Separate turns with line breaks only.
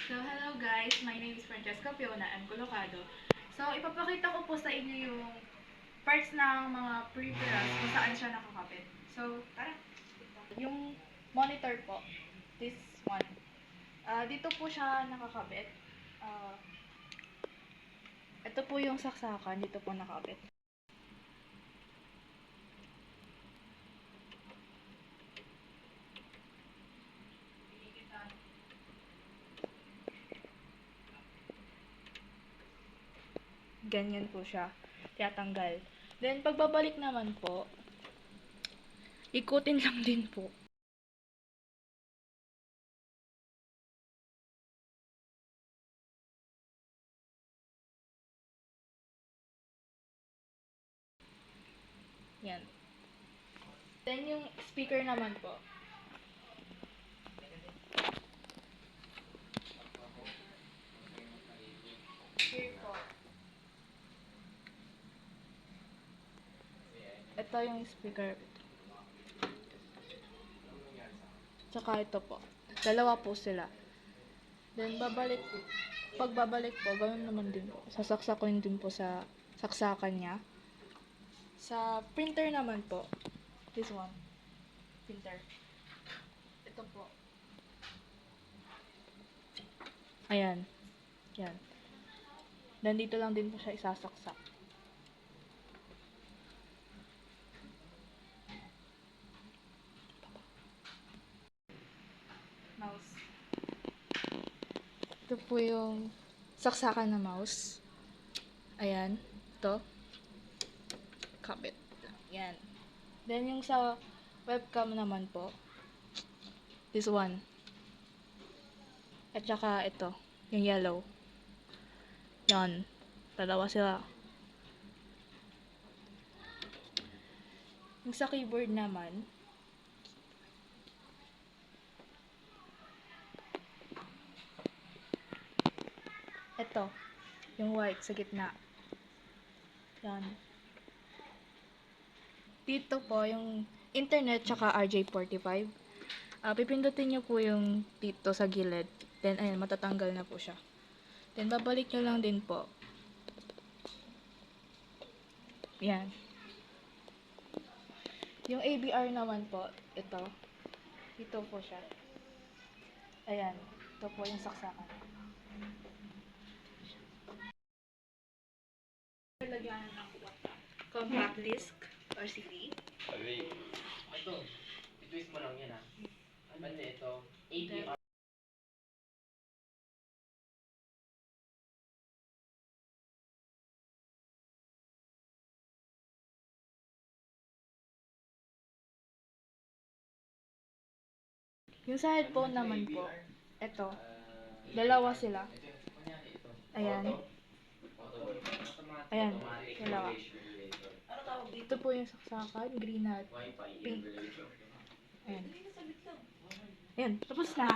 So, hello guys. My name is Francesca Fiona M. Colocado. So, ipapakita ko po sa inyo yung parts ng mga peripherals kung saan siya nakakapit. So, tara. Yung monitor po, this one. Dito po siya nakakabit. Ito po yung saksakan, dito po nakakabit. Ganyan po siya. Tiyatanggal. Then, pagbabalik naman po, ikutin lang din po. Yan. Then, yung speaker naman po. Here po. Ito yung speaker. Tsaka ito po. Dalawa po sila. Then, pagbabalik po, ganoon naman din po. Sasaksakin din po sa saksakan niya. Sa printer naman po, this one. Printer. Ito po. Ayan. Yan. Then, dito lang din po siya isasaksak. Mouse. Ito po yung saksakan na mouse. Ayan. Ito. Kabit. Yan. Then, yung sa webcam naman po, this one. At saka ito, yung yellow. Yan. Dalawa sila. Yung sa keyboard naman, ito. Yung white sa gitna. Yan. Dito po, yung internet tsaka RJ45. Pipindutin nyo po yung dito sa gilid. Then, ayan, matatanggal na po siya. Then, babalik nyo lang din po. Yan. Yung ABR naman po, ito. Dito po siya. Ayan. Ito po yung saksakan. Lagyan ng compact disc or CD.
Ito, i-twist mo lang yan ha. Banda ito, ABR.
Yung sa headphone naman po, ito. Dalawa sila. Ayan. Ayan. Dalawa. Ito po yung saksakan, green at pink. Ayan. Ayan. Tapos na.